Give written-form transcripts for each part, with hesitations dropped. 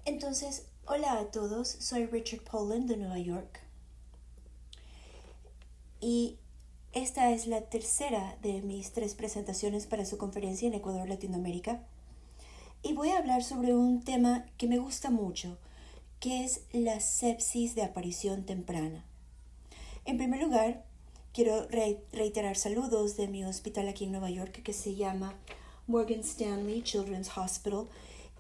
Entonces, hola a todos, soy Richard Poland de Nueva York y esta es la tercera de mis tres presentaciones para su conferencia en Ecuador, Latinoamérica. Y voy a hablar sobre un tema que me gusta mucho, que es la sepsis de aparición temprana. En primer lugar, quiero reiterar saludos de mi hospital aquí en Nueva York que se llama Morgan Stanley Children's Hospital,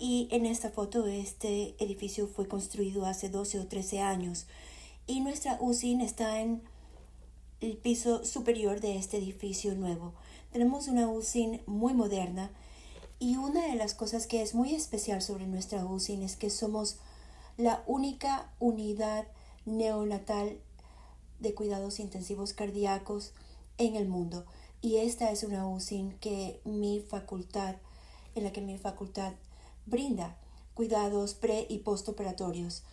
y en esta foto este edificio fue construido hace 12 o 13 años y nuestra UCI está en el piso superior de este edificio nuevo. Tenemos una UCI muy moderna y una de las cosas que es muy especial sobre nuestra UCI es que somos la única unidad neonatal de cuidados intensivos cardíacos en el mundo. Y esta es una UCI en la que mi facultad brinda cuidados pre y postoperatorios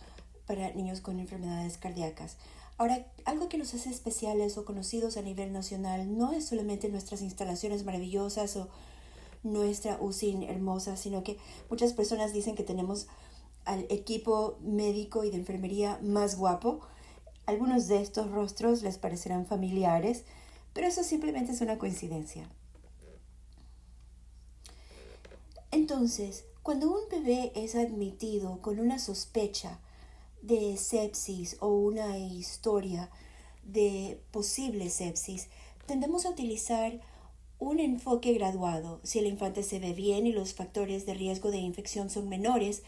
para niños con enfermedades cardíacas. Ahora, algo que nos hace especiales o conocidos a nivel nacional no es solamente nuestras instalaciones maravillosas o nuestra UCI hermosa, sino que muchas personas dicen que tenemos al equipo médico y de enfermería más guapo. Algunos de estos rostros les parecerán familiares, pero eso simplemente es una coincidencia. Entonces, cuando un bebé es admitido con una sospecha de sepsis o una historia de posible sepsis, tendemos a utilizar un enfoque graduado. Si el infante se ve bien y los factores de riesgo de infección son menores,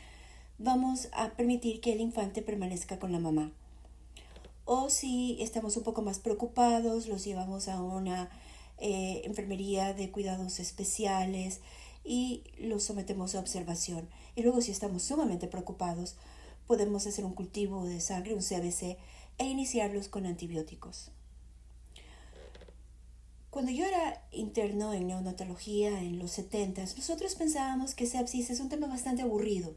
vamos a permitir que el infante permanezca con la mamá. O si estamos un poco más preocupados, los llevamos a una enfermería de cuidados especiales y los sometemos a observación. Y luego, si estamos sumamente preocupados, podemos hacer un cultivo de sangre, un CBC, e iniciarlos con antibióticos. Cuando yo era interno en neonatología en los 70, nosotros pensábamos que sepsis es un tema bastante aburrido.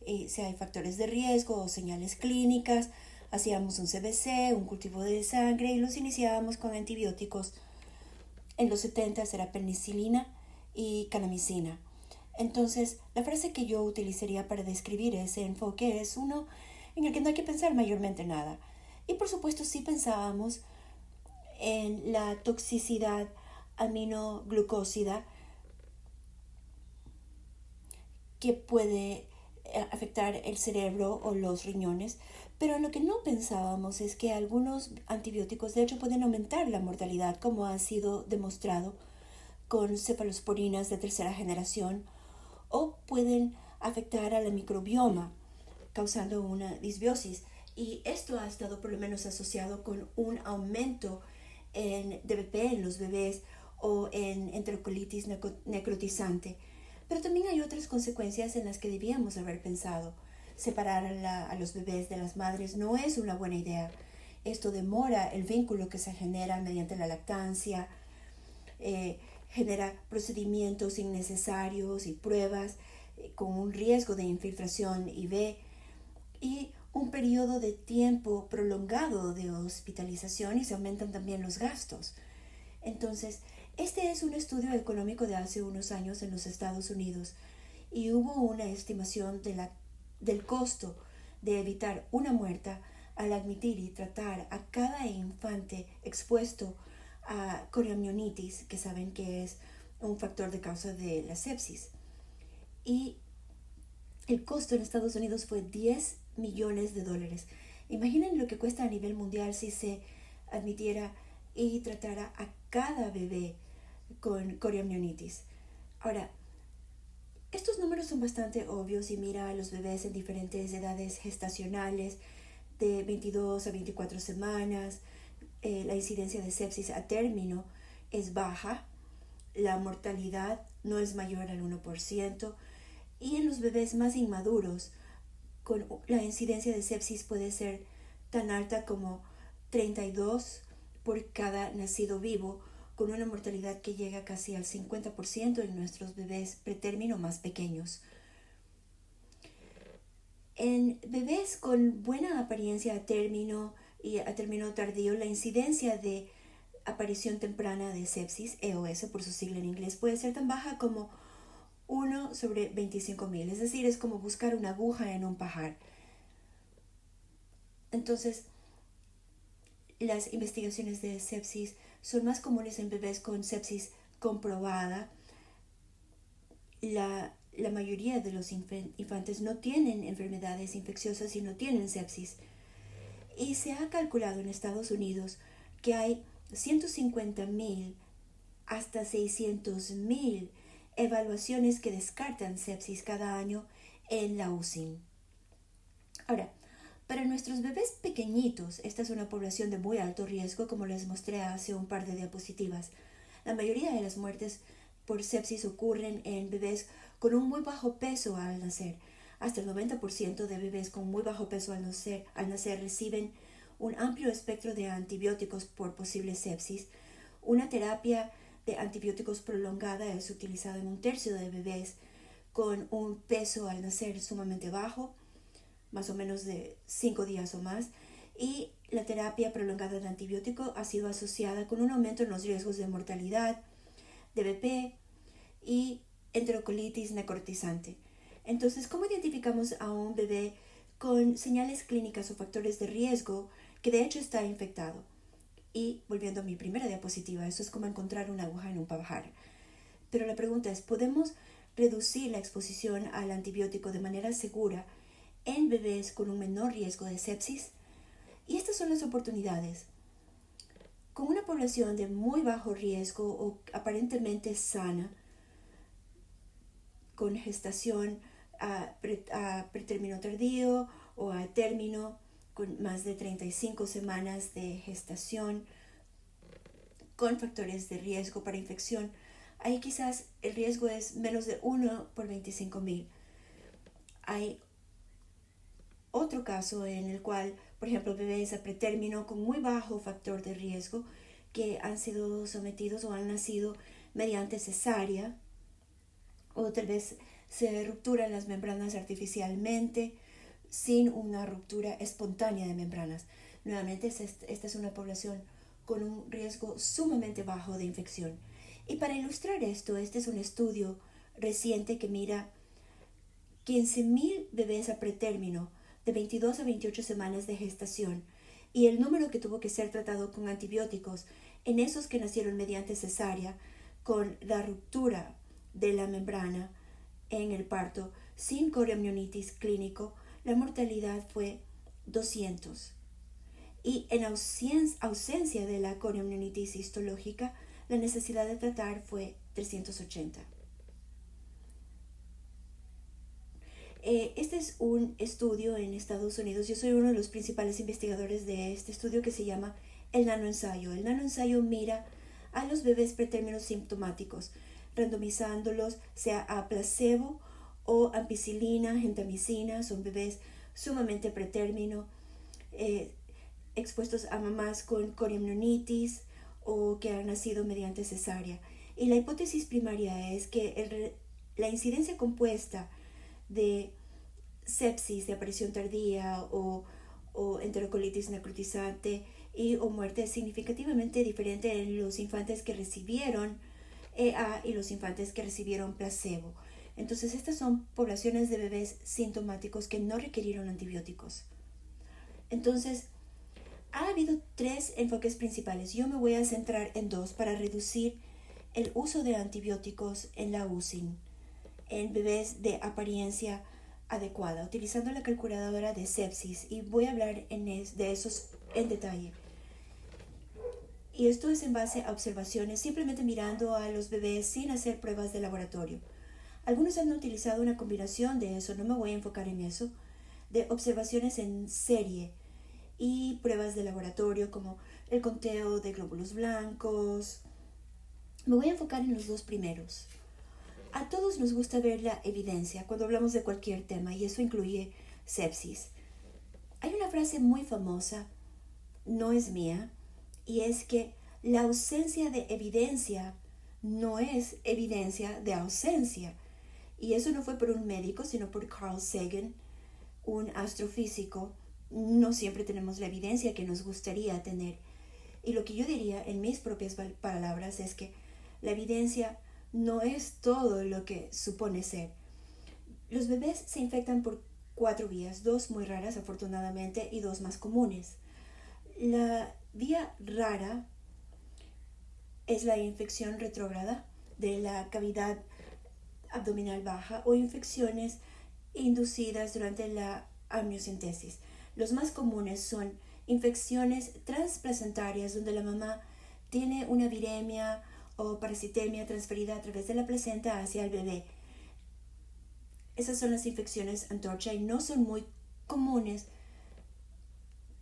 Si hay factores de riesgo o señales clínicas, hacíamos un CBC, un cultivo de sangre y los iniciábamos con antibióticos. En los 70 era penicilina y kanamicina. Entonces, la frase que yo utilizaría para describir ese enfoque es uno en el que no hay que pensar mayormente nada. Y por supuesto sí pensábamos en la toxicidad aminoglucósida que puede afectar el cerebro o los riñones, pero en lo que no pensábamos es que algunos antibióticos de hecho pueden aumentar la mortalidad, como ha sido demostrado con cefalosporinas de tercera generación, o pueden afectar a la microbioma, causando una disbiosis. Y esto ha estado por lo menos asociado con un aumento en DBP en los bebés o en enterocolitis necrotizante. Pero también hay otras consecuencias en las que debíamos haber pensado. Separar a los bebés de las madres no es una buena idea. Esto demora el vínculo que se genera mediante la lactancia, genera procedimientos innecesarios y pruebas con un riesgo de infiltración IV y un periodo de tiempo prolongado de hospitalización, y se aumentan también los gastos. Entonces, este es un estudio económico de hace unos años en los Estados Unidos y hubo una estimación del costo de evitar una muerte al admitir y tratar a cada infante expuesto a coriomionitis, que saben que es un factor de causa de la sepsis. Y el costo en Estados Unidos fue 10 millones de dólares. Imaginen lo que cuesta a nivel mundial si se admitiera y tratara a cada bebé con coriomionitis. Ahora, estos números son bastante obvios y mira a los bebés en diferentes edades gestacionales, de 22 a 24 semanas. La incidencia de sepsis a término es baja, la mortalidad no es mayor al 1%, y en los bebés más inmaduros, con la incidencia de sepsis puede ser tan alta como 32 por cada nacido vivo, con una mortalidad que llega casi al 50% en nuestros bebés pretérmino más pequeños. En bebés con buena apariencia a término y a término tardío, la incidencia de aparición temprana de sepsis, EOS por su sigla en inglés, puede ser tan baja como 1 sobre 25.000. Es decir, es como buscar una aguja en un pajar. Entonces, las investigaciones de sepsis son más comunes en bebés con sepsis comprobada. La mayoría de los infantes no tienen enfermedades infecciosas y no tienen sepsis. Y se ha calculado en Estados Unidos que hay 150.000 hasta 600.000 evaluaciones que descartan sepsis cada año en la UCI. Ahora, para nuestros bebés pequeñitos, esta es una población de muy alto riesgo, como les mostré hace un par de diapositivas. La mayoría de las muertes por sepsis ocurren en bebés con un muy bajo peso al nacer. Hasta el 90% de bebés con muy bajo peso al nacer reciben un amplio espectro de antibióticos por posible sepsis. Una terapia de antibióticos prolongada es utilizada en un tercio de bebés con un peso al nacer sumamente bajo, más o menos de 5 días o más, y la terapia prolongada de antibiótico ha sido asociada con un aumento en los riesgos de mortalidad, DVP y enterocolitis necrotizante. Entonces, ¿cómo identificamos a un bebé con señales clínicas o factores de riesgo que de hecho está infectado? Y volviendo a mi primera diapositiva, eso es como encontrar una aguja en un pajar. Pero la pregunta es, ¿podemos reducir la exposición al antibiótico de manera segura en bebés con un menor riesgo de sepsis? Y estas son las oportunidades. Con una población de muy bajo riesgo o aparentemente sana, con gestación a pretérmino tardío o a término, con más de 35 semanas de gestación, con factores de riesgo para infección, ahí quizás el riesgo es menos de 1 por 25.000. Hay otro caso en el cual, por ejemplo, bebés a pretérmino con muy bajo factor de riesgo que han sido sometidos o han nacido mediante cesárea, o tal vez se rupturan las membranas artificialmente sin una ruptura espontánea de membranas. Nuevamente, esta es una población con un riesgo sumamente bajo de infección. Y para ilustrar esto, este es un estudio reciente que mira 15.000 bebés a pretérmino de 22 a 28 semanas de gestación y el número que tuvo que ser tratado con antibióticos en esos que nacieron mediante cesárea con la ruptura de la membrana en el parto sin coriomionitis clínico, la mortalidad fue 200. Y en ausencia de la coriomionitis histológica, la necesidad de tratar fue 380. Este es un estudio en Estados Unidos. Yo soy uno de los principales investigadores de este estudio que se llama el nanoensayo. El nanoensayo mira a los bebés pretérminos sintomáticos, randomizándolos sea a placebo o ampicilina, gentamicina. Son bebés sumamente pretérmino, expuestos a mamás con coriomionitis o que han nacido mediante cesárea. Y la hipótesis primaria es que la incidencia compuesta de sepsis de aparición tardía o enterocolitis necrotizante o muerte es significativamente diferente en los infantes que recibieron EA y los infantes que recibieron placebo. Entonces, estas son poblaciones de bebés sintomáticos que no requirieron antibióticos. Entonces, ha habido 3 enfoques principales. Yo me voy a centrar en 2 para reducir el uso de antibióticos en la UCI, en bebés de apariencia adecuada, utilizando la calculadora de sepsis, y voy a hablar de esos en detalle. Y esto es en base a observaciones, simplemente mirando a los bebés sin hacer pruebas de laboratorio. Algunos han utilizado una combinación de eso, no me voy a enfocar en eso, de observaciones en serie y pruebas de laboratorio como el conteo de glóbulos blancos. Me voy a enfocar en los 2 primeros. A todos nos gusta ver la evidencia cuando hablamos de cualquier tema, y eso incluye sepsis. Hay una frase muy famosa, no es mía, y es que la ausencia de evidencia no es evidencia de ausencia. Y eso no fue por un médico, sino por Carl Sagan, un astrofísico. No siempre tenemos la evidencia que nos gustaría tener. Y lo que yo diría en mis propias palabras es que la evidencia no es todo lo que supone ser. Los bebés se infectan por cuatro vías, dos muy raras afortunadamente y dos más comunes. La vía rara es la infección retrógrada de la cavidad abdominal baja o infecciones inducidas durante la amniocentesis. Los más comunes son infecciones transplacentarias donde la mamá tiene una viremia o parasitemia transferida a través de la placenta hacia el bebé. Esas son las infecciones antorcha y no son muy comunes.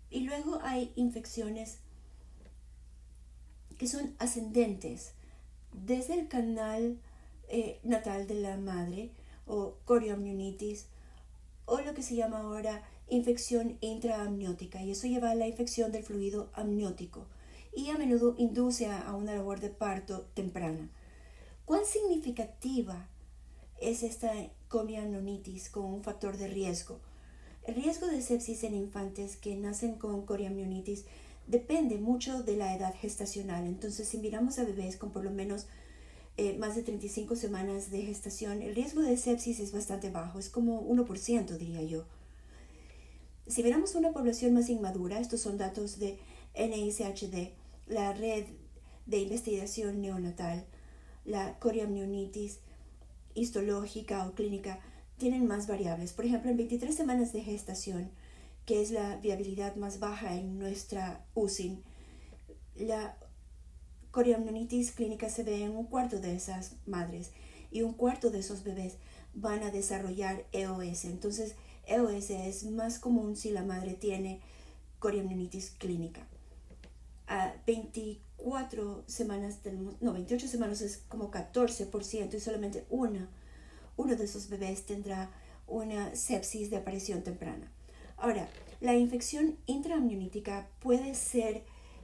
Y luego hay infecciones que son ascendentes desde el canal natal de la madre o corioamnionitis o lo que se llama ahora infección intraamniótica, y eso lleva a la infección del fluido amniótico y a menudo induce a una labor de parto temprana. ¿Cuán significativa es esta corioamnionitis como un factor de riesgo? El riesgo de sepsis en infantes que nacen con corioamnionitis depende mucho de la edad gestacional. Entonces, si miramos a bebés con por lo menos más de 35 semanas de gestación, el riesgo de sepsis es bastante bajo, es como 1%, diría yo. Si miramos una población más inmadura, estos son datos de NICHD, la red de investigación neonatal, la corioamnionitis histológica o clínica tienen más variables. Por ejemplo, en 23 semanas de gestación, que es la viabilidad más baja en nuestra UCIN, la corioamnionitis clínica se ve en un cuarto de esas madres y un cuarto de esos bebés van a desarrollar EOS. Entonces, EOS es más común si la madre tiene corioamnionitis clínica. A 24 semanas, 28 semanas es como 14% y solamente uno de esos bebés tendrá una sepsis de aparición temprana. Ahora, la infección intraamniótica puede ser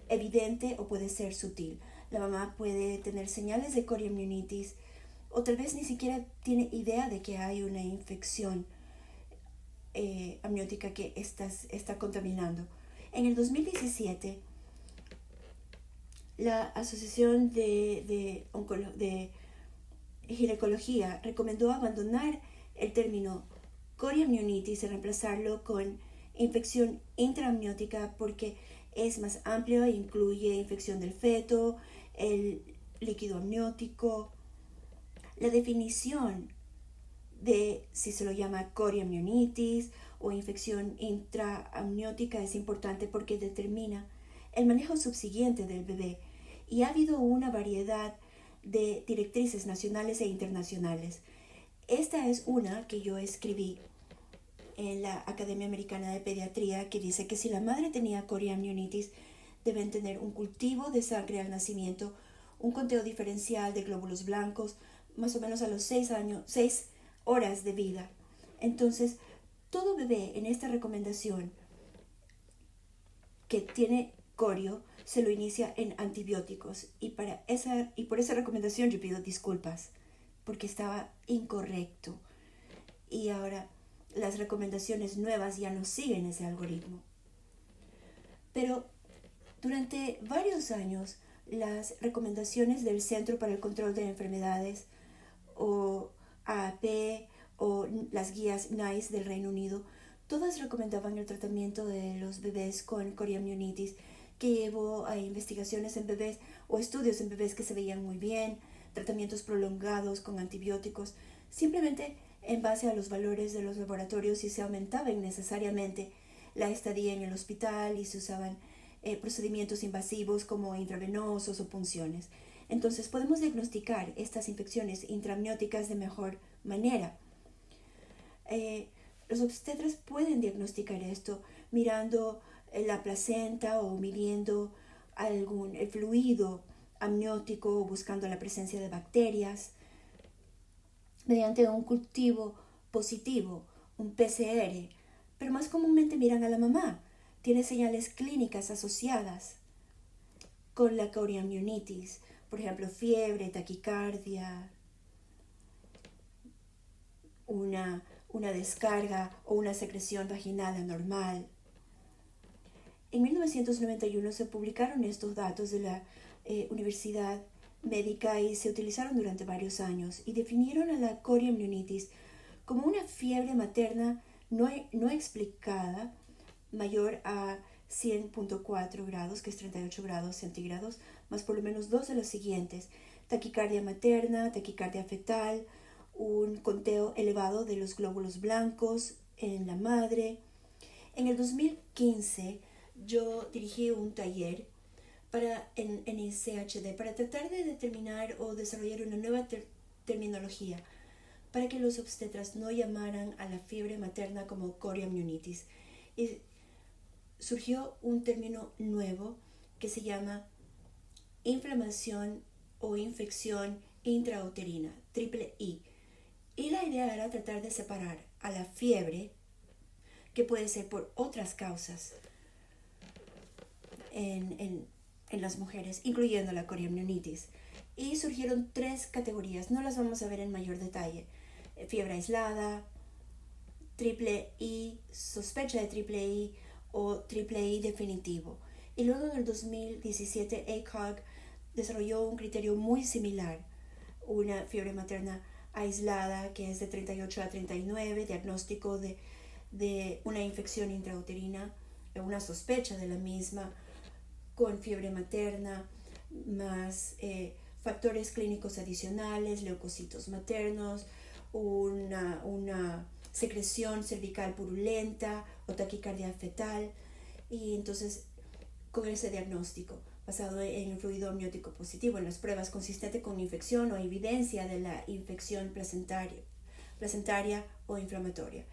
evidente o puede ser sutil. La mamá puede tener señales de corioamnionitis o tal vez ni siquiera tiene idea de que hay una infección amniótica que está contaminando. En el 2017, la Asociación de Ginecología recomendó abandonar el término corioamnionitis y reemplazarlo con infección intraamniótica porque es más amplio e incluye infección del feto, el líquido amniótico. La definición de si se lo llama corioamnionitis o infección intraamniótica es importante porque determina el manejo subsiguiente del bebé, y ha habido una variedad de directrices nacionales e internacionales. Esta es una que yo escribí en la Academia Americana de Pediatría, que dice que si la madre tenía corioamnionitis deben tener un cultivo de sangre al nacimiento, un conteo diferencial de glóbulos blancos más o menos a los 6 horas de vida. Entonces, todo bebé en esta recomendación que tiene corio se lo inicia en antibióticos, y por esa recomendación yo pido disculpas porque estaba incorrecto, y ahora las recomendaciones nuevas ya no siguen ese algoritmo. Pero durante varios años las recomendaciones del Centro para el Control de Enfermedades o AAP o las guías NICE del Reino Unido, todas recomendaban el tratamiento de los bebés con corioamnionitis, que llevó a investigaciones en bebés o estudios en bebés que se veían muy bien, tratamientos prolongados con antibióticos, simplemente en base a los valores de los laboratorios, y se aumentaba innecesariamente la estadía en el hospital y se usaban procedimientos invasivos como intravenosos o punciones. Entonces podemos diagnosticar estas infecciones intraamnióticas de mejor manera. Los obstetras pueden diagnosticar esto mirando la placenta o midiendo el fluido amniótico o buscando la presencia de bacterias mediante un cultivo positivo, un PCR, pero más comúnmente miran a la mamá. Tiene señales clínicas asociadas con la corioamnionitis, por ejemplo, fiebre, taquicardia, una descarga o una secreción vaginal anormal. En 1991 se publicaron estos datos de la Universidad médica y se utilizaron durante varios años y definieron a la coriamnionitis como una fiebre materna no explicada mayor a 100.4 grados, que es 38 grados centígrados, más por lo menos dos de los siguientes: taquicardia materna, taquicardia fetal, un conteo elevado de los glóbulos blancos en la madre. En el 2015 yo dirigí un taller en ICHD para tratar de determinar o desarrollar una nueva terminología para que los obstetras no llamaran a la fiebre materna como coriamnionitis. Y surgió un término nuevo que se llama inflamación o infección intrauterina, triple I. Y la idea era tratar de separar a la fiebre, que puede ser por otras causas en las mujeres, incluyendo la coriamnionitis. Y surgieron tres categorías, no las vamos a ver en mayor detalle: fiebre aislada, triple I, sospecha de triple I o triple I definitivo. Y luego en el 2017 ACOG desarrolló un criterio muy similar: una fiebre materna aislada que es de 38 a 39, diagnóstico de una infección intrauterina, una sospecha de la misma, con fiebre materna, más factores clínicos adicionales, leucocitos maternos, una secreción cervical purulenta o taquicardia fetal. Y entonces, con ese diagnóstico basado en el fluido amniótico positivo, en las pruebas consistente con infección o evidencia de la infección placentaria o inflamatoria.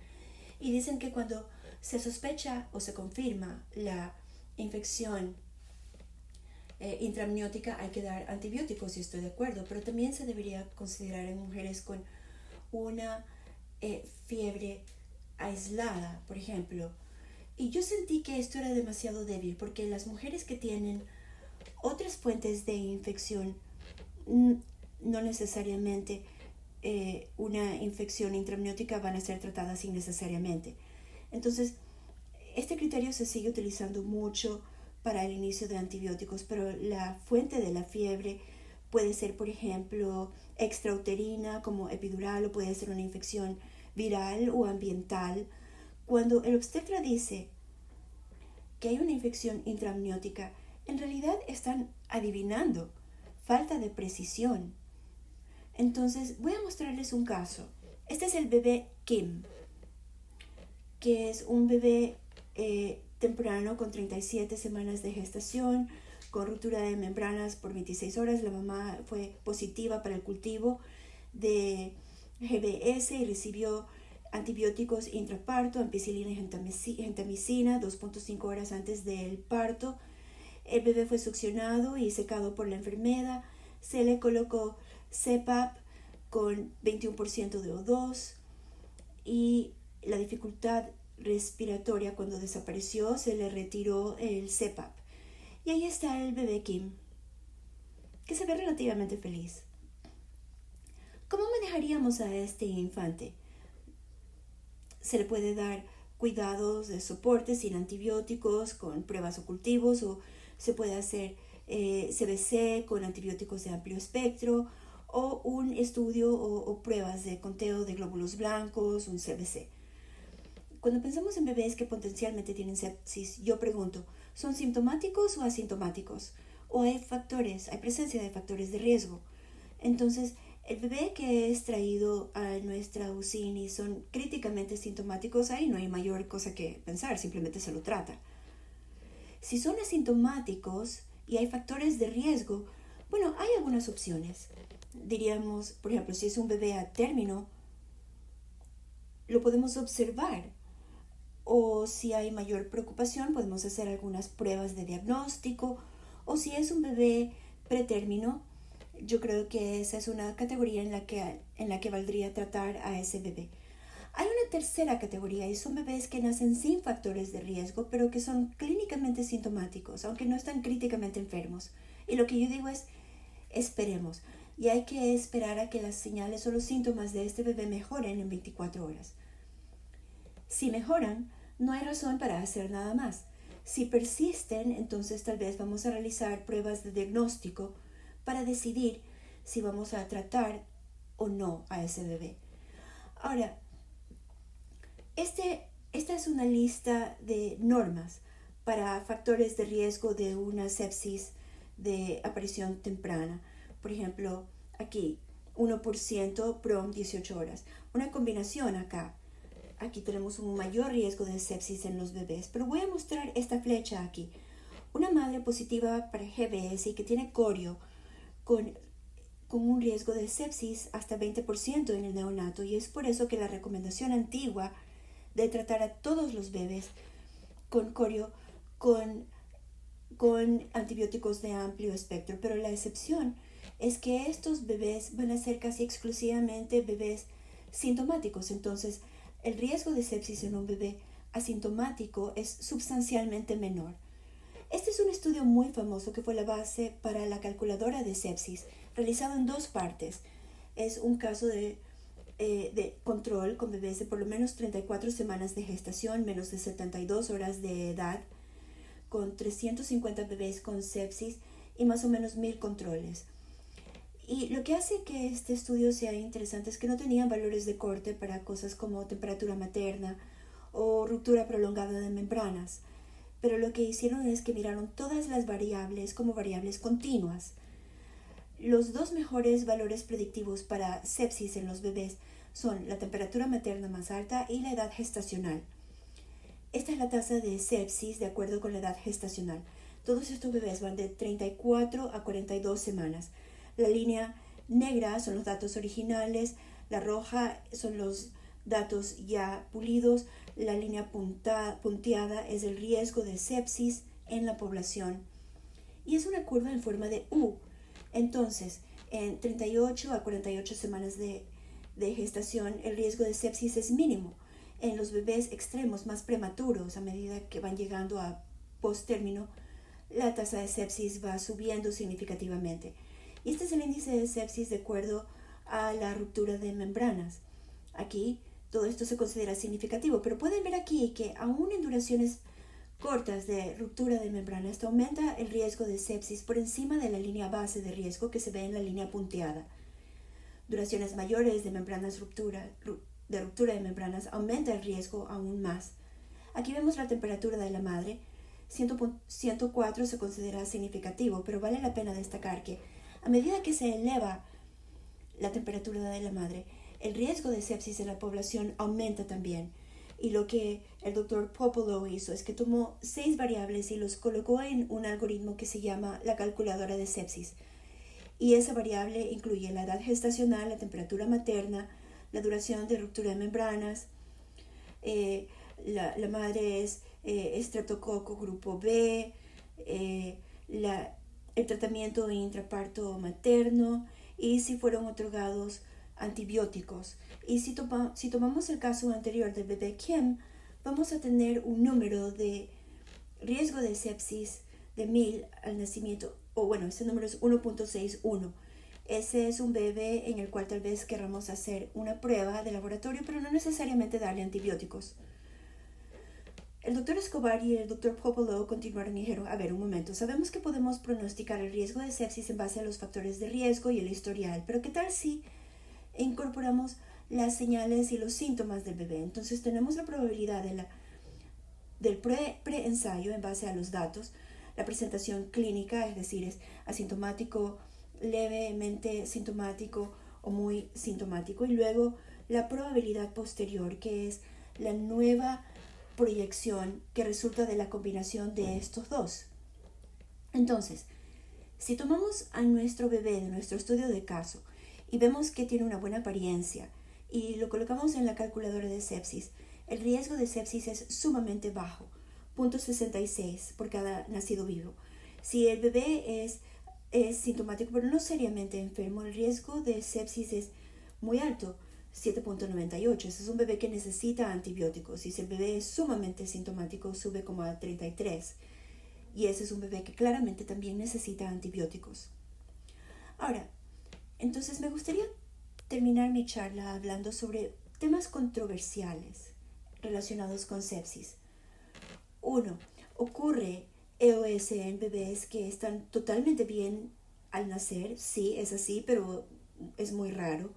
Y dicen que cuando se sospecha o se confirma la infección intramniótica hay que dar antibióticos, y estoy de acuerdo, pero también se debería considerar en mujeres con una fiebre aislada, por ejemplo. Y yo sentí que esto era demasiado débil porque las mujeres que tienen otras fuentes de infección, no necesariamente una infección intramniótica, van a ser tratadas innecesariamente. Entonces, este criterio se sigue utilizando mucho para el inicio de antibióticos, pero la fuente de la fiebre puede ser, por ejemplo, extrauterina como epidural, o puede ser una infección viral o ambiental. Cuando el obstetra dice que hay una infección intramniótica, en realidad están adivinando, falta de precisión. Entonces voy a mostrarles un caso. Este es el bebé Kim, que es un bebé temprano con 37 semanas de gestación, con ruptura de membranas por 26 horas. La mamá fue positiva para el cultivo de GBS y recibió antibióticos intraparto, ampicilina y gentamicina 2.5 horas antes del parto. El bebé fue succionado y secado por la enfermera. Se le colocó CPAP con 21% de O2, y la dificultad respiratoria, cuando desapareció, se le retiró el CPAP. Y ahí está el bebé Kim, que se ve relativamente feliz. ¿Cómo manejaríamos a este infante? Se le puede dar cuidados de soporte sin antibióticos, con pruebas o cultivos, o se puede hacer CBC con antibióticos de amplio espectro, o un estudio o pruebas de conteo de glóbulos blancos, un CBC. Cuando pensamos en bebés que potencialmente tienen sepsis, yo pregunto, ¿son sintomáticos o asintomáticos? ¿O hay presencia de factores de riesgo? Entonces, el bebé que es traído a nuestra UCINI son críticamente sintomáticos, ahí no hay mayor cosa que pensar, simplemente se lo trata. Si son asintomáticos y hay factores de riesgo, bueno, hay algunas opciones. Diríamos, por ejemplo, si es un bebé a término, lo podemos observar. O si hay mayor preocupación, podemos hacer algunas pruebas de diagnóstico. O si es un bebé pretérmino, yo creo que esa es una categoría en la que valdría tratar a ese bebé. Hay una tercera categoría, y son bebés que nacen sin factores de riesgo, pero que son clínicamente sintomáticos, aunque no están críticamente enfermos. Y lo que yo digo es, esperemos. Y hay que esperar a que las señales o los síntomas de este bebé mejoren en 24 horas. Si mejoran, no hay razón para hacer nada más. Si persisten, entonces tal vez vamos a realizar pruebas de diagnóstico para decidir si vamos a tratar o no a ese bebé. Ahora, esta es una lista de normas para factores de riesgo de una sepsis de aparición temprana. Por ejemplo, aquí, 1% PROM 18 horas. Una combinación acá. Aquí tenemos un mayor riesgo de sepsis en los bebés, pero voy a mostrar esta flecha aquí. Una madre positiva para GBS y que tiene corio con un riesgo de sepsis hasta 20% en el neonato, y es por eso que la recomendación antigua de tratar a todos los bebés con corio con antibióticos de amplio espectro, pero la excepción es que estos bebés van a ser casi exclusivamente bebés sintomáticos. Entonces, el riesgo de sepsis en un bebé asintomático es sustancialmente menor. Este es un estudio muy famoso que fue la base para la calculadora de sepsis, realizado en 2 partes. Es un caso de control con bebés de por lo menos 34 semanas de gestación, menos de 72 horas de edad, con 350 bebés con sepsis y más o menos 1000 controles. Y lo que hace que este estudio sea interesante es que no tenían valores de corte para cosas como temperatura materna o ruptura prolongada de membranas, pero lo que hicieron es que miraron todas las variables como variables continuas. Los 2 mejores valores predictivos para sepsis en los bebés son la temperatura materna más alta y la edad gestacional. Esta es la tasa de sepsis de acuerdo con la edad gestacional. Todos estos bebés van de 34 a 42 semanas. La línea negra son los datos originales, la roja son los datos ya pulidos, la línea punteada es el riesgo de sepsis en la población. Y es una curva en forma de U. Entonces, en 38 a 48 semanas de gestación, el riesgo de sepsis es mínimo. En los bebés extremos más prematuros, a medida que van llegando a post-término, la tasa de sepsis va subiendo significativamente. Y este es el índice de sepsis de acuerdo a la ruptura de membranas. Aquí todo esto se considera significativo, pero pueden ver aquí que aún en duraciones cortas de ruptura de membranas, esto aumenta el riesgo de sepsis por encima de la línea base de riesgo que se ve en la línea punteada. Duraciones mayores de ruptura de membranas aumenta el riesgo aún más. Aquí vemos la temperatura de la madre. 104 se considera significativo, pero vale la pena destacar que a medida que se eleva la temperatura de la madre, el riesgo de sepsis en la población aumenta también. Y lo que el doctor Popolo hizo es que tomó 6 variables y los colocó en un algoritmo que se llama la calculadora de sepsis. Y esa variable incluye la edad gestacional, la temperatura materna, la duración de ruptura de membranas, la madre es estreptococo grupo B, el tratamiento intraparto materno y si fueron otorgados antibióticos. Y si tomamos el caso anterior del bebé Kim, vamos a tener un número de riesgo de sepsis de 1000 al nacimiento, o bueno, ese número es 1.61. Ese es un bebé en el cual tal vez querramos hacer una prueba de laboratorio, pero no necesariamente darle antibióticos. El doctor Escobar y el doctor Popolo continuaron y dijeron, a ver, un momento, sabemos que podemos pronosticar el riesgo de sepsis en base a los factores de riesgo y el historial, pero ¿qué tal si incorporamos las señales y los síntomas del bebé? Entonces tenemos la probabilidad del preensayo en base a los datos, la presentación clínica, es decir, es asintomático, levemente sintomático o muy sintomático, y luego la probabilidad posterior, que es la nueva proyección que resulta de la combinación de estos dos. Entonces, si tomamos a nuestro bebé de nuestro estudio de caso y vemos que tiene una buena apariencia y lo colocamos en la calculadora de sepsis, el riesgo de sepsis es sumamente bajo, 0.66 por cada nacido vivo. Si el bebé es sintomático pero no seriamente enfermo, el riesgo de sepsis es muy alto, 7.98. Ese es un bebé que necesita antibióticos. Y si el bebé es sumamente sintomático, sube como a 33. Y ese es un bebé que claramente también necesita antibióticos. Ahora, entonces me gustaría terminar mi charla hablando sobre temas controversiales relacionados con sepsis. 1. Ocurre EOS en bebés que están totalmente bien al nacer, sí, es así, pero es muy raro.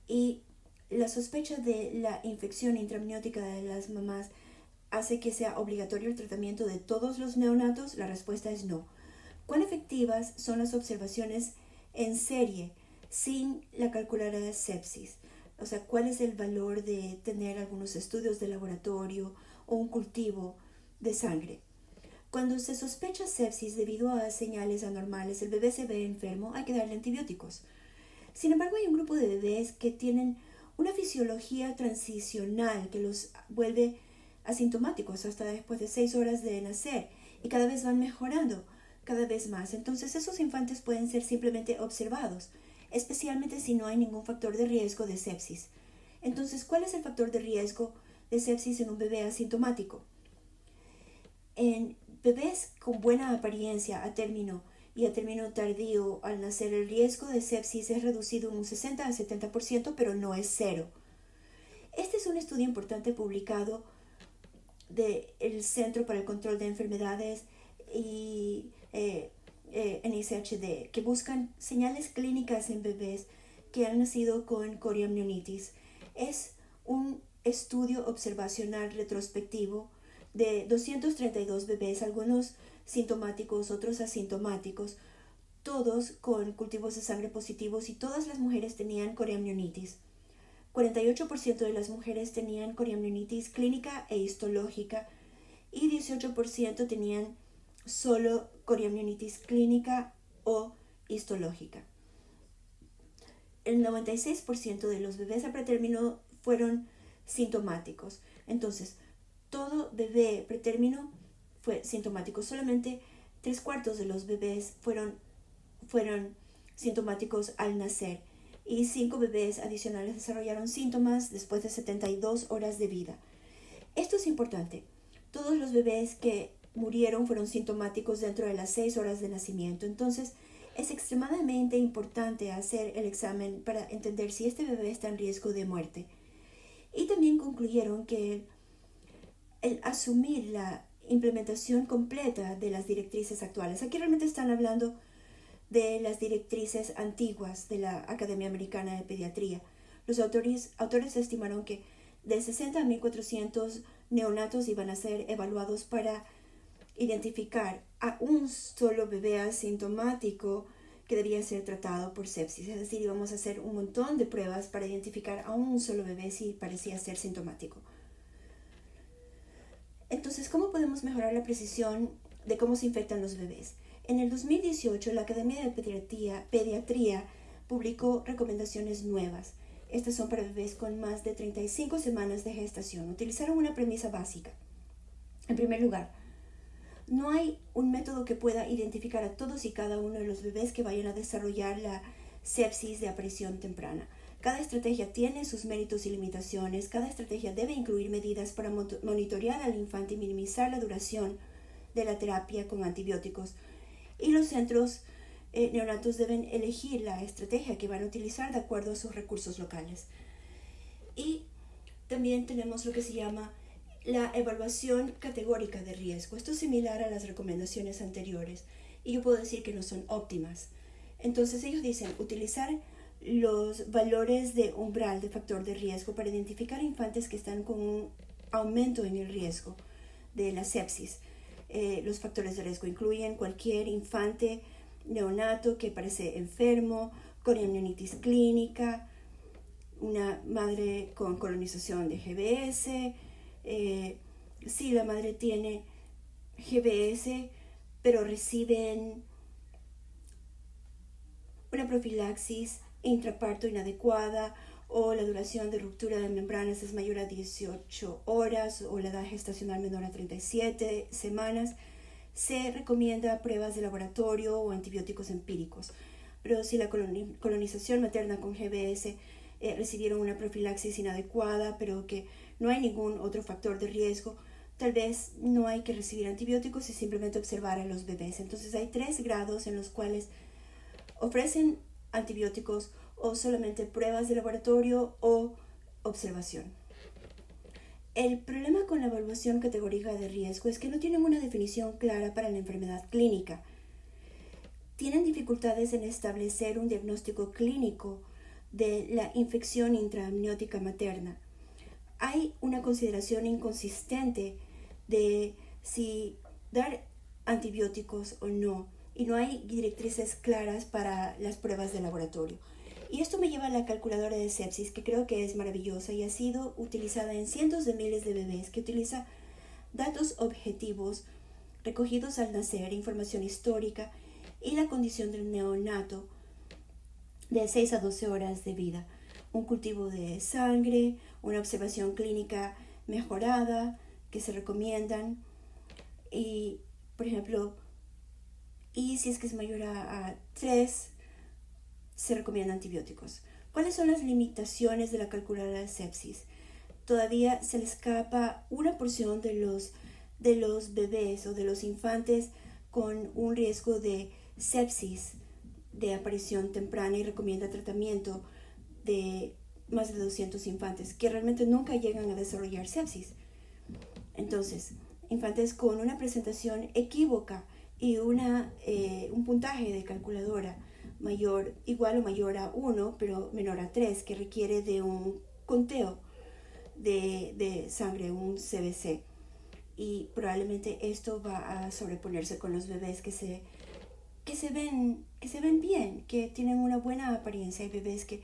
Y la sospecha de la infección intramniótica de las mamás hace que sea obligatorio el tratamiento de todos los neonatos. La respuesta es no. ¿Cuán efectivas son las observaciones en serie sin la calculada sepsis? O sea, ¿cuál es el valor de tener algunos estudios de laboratorio o un cultivo de sangre? Cuando se sospecha sepsis debido a señales anormales, el bebé se ve enfermo, hay que darle antibióticos. Sin embargo, hay un grupo de bebés que tienen una fisiología transicional que los vuelve asintomáticos hasta después de 6 horas de nacer y cada vez van mejorando, cada vez más. Entonces, esos infantes pueden ser simplemente observados, especialmente si no hay ningún factor de riesgo de sepsis. Entonces, ¿cuál es el factor de riesgo de sepsis en un bebé asintomático? En bebés con buena apariencia a término y a término tardío al nacer, el riesgo de sepsis es reducido en un 60 a 70%, pero no es cero. Este es un estudio importante publicado del Centro para el Control de Enfermedades y NICHD, que buscan señales clínicas en bebés que han nacido con coriamnionitis. Es un estudio observacional retrospectivo de 232 bebés, algunos sintomáticos, otros asintomáticos, todos con cultivos de sangre positivos, y todas las mujeres tenían coriamnionitis. 48% de las mujeres tenían coriamnionitis clínica e histológica y 18% tenían solo coriamnionitis clínica o histológica. El 96% de los bebés a pretérmino fueron sintomáticos. Entonces, todo bebé pretérmino fue sintomático. Solamente 3/4 de los bebés fueron sintomáticos al nacer y 5 bebés adicionales desarrollaron síntomas después de 72 horas de vida. Esto es importante. Todos los bebés que murieron fueron sintomáticos dentro de las 6 horas de nacimiento. Entonces, es extremadamente importante hacer el examen para entender si este bebé está en riesgo de muerte. Y también concluyeron que el asumir la implementación completa de las directrices actuales, aquí realmente están hablando de las directrices antiguas de la Academia Americana de Pediatría. Los autores estimaron que de 60 a 1.400 neonatos iban a ser evaluados para identificar a un solo bebé asintomático que debía ser tratado por sepsis. Es decir, íbamos a hacer un montón de pruebas para identificar a un solo bebé si parecía ser sintomático. Entonces, ¿cómo podemos mejorar la precisión de cómo se infectan los bebés? En el 2018, la Academia de Pediatría publicó recomendaciones nuevas. Estas son para bebés con más de 35 semanas de gestación. Utilizaron una premisa básica. En primer lugar, no hay un método que pueda identificar a todos y cada uno de los bebés que vayan a desarrollar la sepsis de aparición temprana. Cada estrategia tiene sus méritos y limitaciones. Cada estrategia debe incluir medidas para monitorear al infante y minimizar la duración de la terapia con antibióticos. Y los centros neonatos deben elegir la estrategia que van a utilizar de acuerdo a sus recursos locales. Y también tenemos lo que se llama la evaluación categórica de riesgo. Esto es similar a las recomendaciones anteriores y yo puedo decir que no son óptimas. Entonces ellos dicen utilizar los valores de umbral de factor de riesgo para identificar infantes que están con un aumento en el riesgo de la sepsis. Los factores de riesgo incluyen cualquier infante neonato que parece enfermo, coriamnionitis clínica, una madre con colonización de GBS, si la madre tiene GBS pero reciben una profilaxis intraparto inadecuada, o la duración de ruptura de membranas es mayor a 18 horas o la edad gestacional menor a 37 semanas, se recomienda pruebas de laboratorio o antibióticos empíricos. Pero si la colonización materna con GBS recibieron una profilaxis inadecuada, pero que no hay ningún otro factor de riesgo, tal vez no hay que recibir antibióticos y simplemente observar a los bebés. Entonces hay 3 grados en los cuales ofrecen antibióticos o solamente pruebas de laboratorio o observación. El problema con la evaluación categórica de riesgo es que no tienen una definición clara para la enfermedad clínica. tienen dificultades en establecer un diagnóstico clínico de la infección intraamniótica materna. Hay una consideración inconsistente de si dar antibióticos o no, y no hay directrices claras para las pruebas de laboratorio. Y esto me lleva a la calculadora de sepsis, que creo que es maravillosa y ha sido utilizada en cientos de miles de bebés, que utiliza datos objetivos recogidos al nacer, información histórica y la condición del neonato de 6 a 12 horas de vida, un cultivo de sangre, una observación clínica mejorada que se recomiendan y, por ejemplo, y si es que es mayor a 3, se recomiendan antibióticos. ¿Cuáles son las limitaciones de la calculadora de sepsis? Todavía se le escapa una porción de los bebés o de los infantes con un riesgo de sepsis de aparición temprana y recomienda tratamiento de más de 200 infantes que realmente nunca llegan a desarrollar sepsis. Entonces, infantes con una presentación equívoca y un puntaje de calculadora mayor, igual o mayor a 1, pero menor a 3, que requiere de un conteo de sangre, un CBC. Y probablemente esto va a sobreponerse con los bebés que se ven bien, que tienen una buena apariencia. Hay bebés que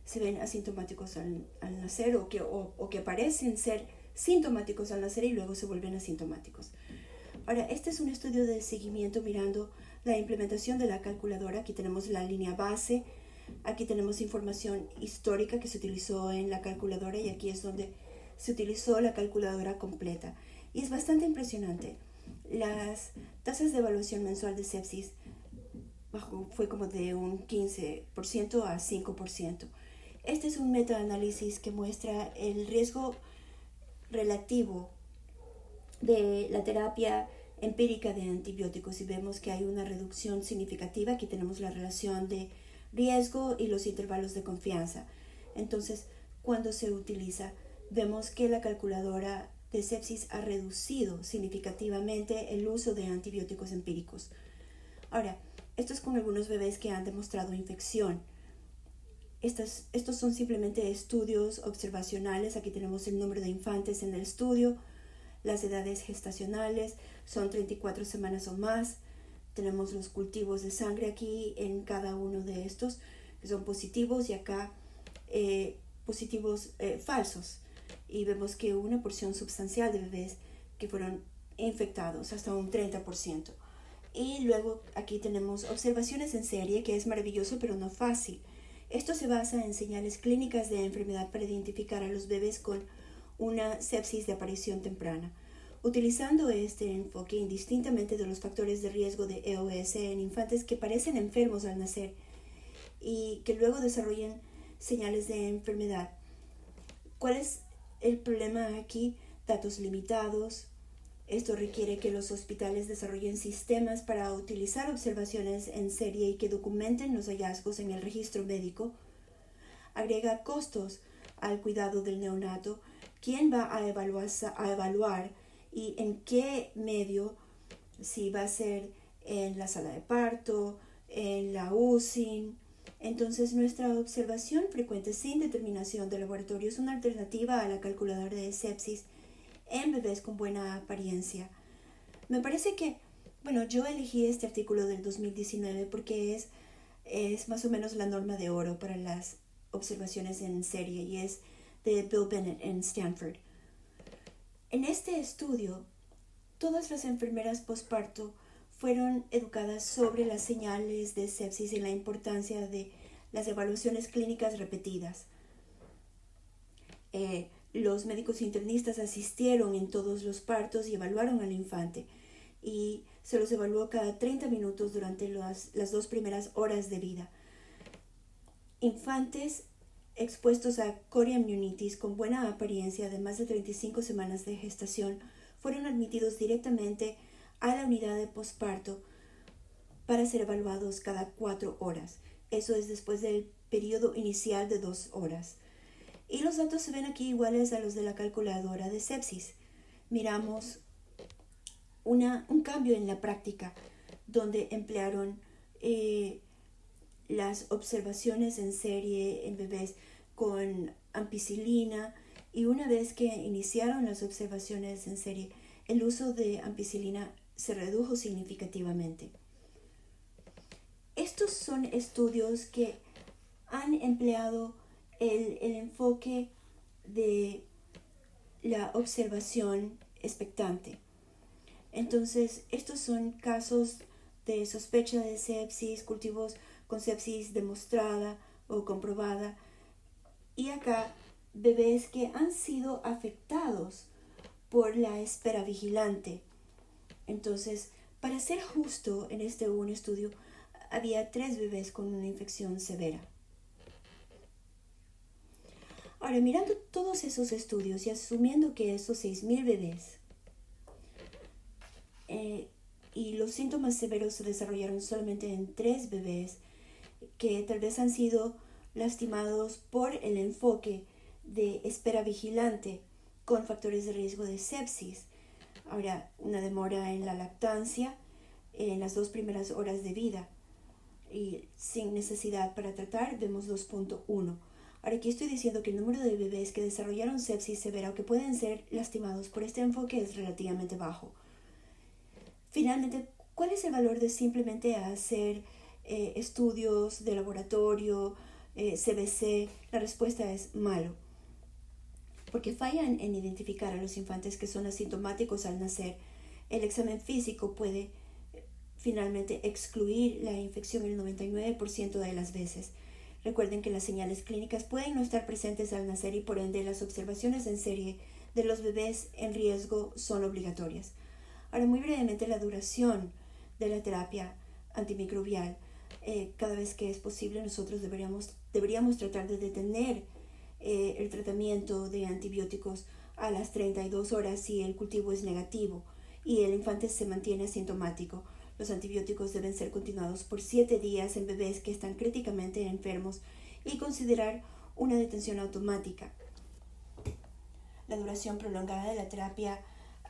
se ven asintomáticos al nacer o que parecen ser sintomáticos al nacer y luego se vuelven asintomáticos. Ahora, este es un estudio de seguimiento mirando la implementación de la calculadora. Aquí tenemos la línea base, aquí tenemos información histórica que se utilizó en la calculadora y aquí es donde se utilizó la calculadora completa. Y es bastante impresionante. Las tasas de evaluación mensual de sepsis fue como de un 15% a 5%. Este es un metaanálisis que muestra el riesgo relativo de la terapia empírica de antibióticos y vemos que hay una reducción significativa. Aquí tenemos la relación de riesgo y los intervalos de confianza. Entonces, cuando se utiliza, vemos que la calculadora de sepsis ha reducido significativamente el uso de antibióticos empíricos. Ahora, esto es con algunos bebés que han demostrado infección. Estos son simplemente estudios observacionales. Aquí tenemos el número de infantes en el estudio, las edades gestacionales, son 34 semanas o más. Tenemos los cultivos de sangre aquí en cada uno de estos, que son positivos, y acá positivos falsos. Y vemos que una porción sustancial de bebés que fueron infectados, hasta un 30%. Y luego aquí tenemos observaciones en serie, que es maravilloso pero no fácil. Esto se basa en señales clínicas de enfermedad para identificar a los bebés con una sepsis de aparición temprana. Utilizando este enfoque, indistintamente de los factores de riesgo de EOS en infantes que parecen enfermos al nacer y que luego desarrollen señales de enfermedad. ¿Cuál es el problema aquí? Datos limitados. Esto requiere que los hospitales desarrollen sistemas para utilizar observaciones en serie y que documenten los hallazgos en el registro médico. Agrega costos al cuidado del neonato. ¿Quién va a evaluar y en qué medio? Si va a ser en la sala de parto, en la UCI. Entonces, nuestra observación frecuente sin determinación de laboratorio es una alternativa a la calculadora de sepsis en bebés con buena apariencia. Me parece que, bueno, yo elegí este artículo del 2019 porque es más o menos la norma de oro para las observaciones en serie y es de Bill Bennett en Stanford. En este estudio, todas las enfermeras posparto fueron educadas sobre las señales de sepsis y la importancia de las evaluaciones clínicas repetidas. Los médicos internistas asistieron en todos los partos y evaluaron al infante y se los evaluó cada 30 minutos durante las 2 primeras horas de vida. Infantes expuestos a coriamnionitis con buena apariencia de más de 35 semanas de gestación fueron admitidos directamente a la unidad de posparto para ser evaluados cada 4 horas. Eso es después del periodo inicial de 2 horas. Y los datos se ven aquí iguales a los de la calculadora de sepsis. Miramos un cambio en la práctica donde emplearon las observaciones en serie en bebés con ampicilina, y una vez que iniciaron las observaciones en serie, el uso de ampicilina se redujo significativamente. Estos son estudios que han empleado el enfoque de la observación expectante. Entonces, estos son casos de sospecha de sepsis, cultivos con sepsis demostrada o comprobada, y acá bebés que han sido afectados por la espera vigilante. Entonces, para ser justo, en este un estudio había 3 bebés con una infección severa. Ahora, mirando todos esos estudios y asumiendo que esos 6.000 bebés y los síntomas severos se desarrollaron solamente en 3 bebés que tal vez han sido lastimados por el enfoque de espera vigilante con factores de riesgo de sepsis. Ahora, una demora en la lactancia en las 2 primeras horas de vida y sin necesidad para tratar, vemos 2.1. Ahora, aquí estoy diciendo que el número de bebés que desarrollaron sepsis severa o que pueden ser lastimados por este enfoque es relativamente bajo. Finalmente, ¿cuál es el valor de simplemente hacer estudios de laboratorio, CBC? La respuesta es malo, porque fallan en identificar a los infantes que son asintomáticos al nacer. El examen físico puede finalmente excluir la infección el 99% de las veces. Recuerden que las señales clínicas pueden no estar presentes al nacer y por ende las observaciones en serie de los bebés en riesgo son obligatorias. Ahora, muy brevemente, la duración de la terapia antimicrobial. Cada vez que es posible, nosotros deberíamos tratar de detener el tratamiento de antibióticos a las 32 horas si el cultivo es negativo y el infante se mantiene asintomático. Los antibióticos deben ser continuados por 7 días en bebés que están críticamente enfermos y considerar una detención automática. La duración prolongada de la terapia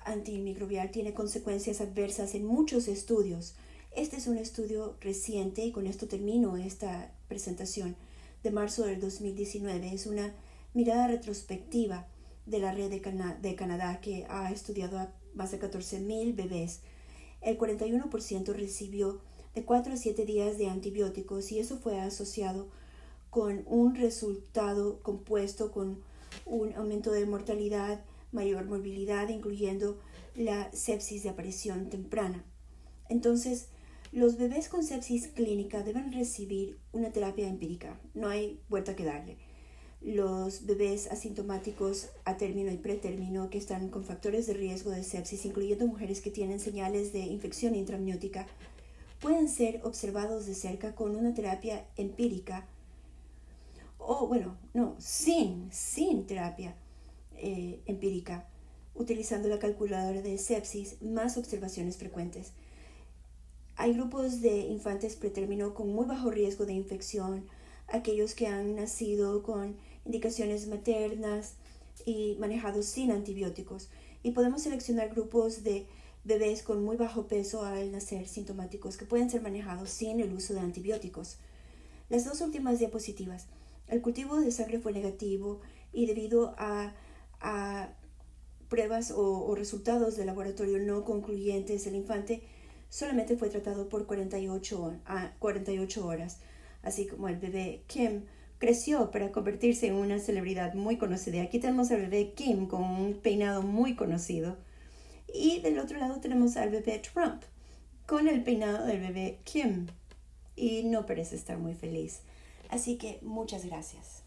antimicrobial tiene consecuencias adversas en muchos estudios. Este es un estudio reciente y con esto termino esta presentación de marzo del 2019. Es una mirada retrospectiva de la red de Canadá que ha estudiado a más de 14.000 bebés. El 41% recibió de 4 a 7 días de antibióticos y eso fue asociado con un resultado compuesto con un aumento de mortalidad, mayor morbilidad, incluyendo la sepsis de aparición temprana. Entonces, los bebés con sepsis clínica deben recibir una terapia empírica. No hay vuelta que darle. Los bebés asintomáticos a término y pretérmino que están con factores de riesgo de sepsis, incluyendo mujeres que tienen señales de infección intramniótica, pueden ser observados de cerca con una terapia empírica sin terapia empírica, utilizando la calculadora de sepsis más observaciones frecuentes. Hay grupos de infantes pretérmino con muy bajo riesgo de infección, aquellos que han nacido con indicaciones maternas y manejados sin antibióticos. Y podemos seleccionar grupos de bebés con muy bajo peso al nacer sintomáticos que pueden ser manejados sin el uso de antibióticos. Las 2 últimas diapositivas. El cultivo de sangre fue negativo y debido a pruebas o resultados de laboratorio no concluyentes, el infante solamente fue tratado por 48 horas, así como el bebé Kim creció para convertirse en una celebridad muy conocida. Aquí tenemos al bebé Kim con un peinado muy conocido y del otro lado tenemos al bebé Trump con el peinado del bebé Kim y no parece estar muy feliz. Así que muchas gracias.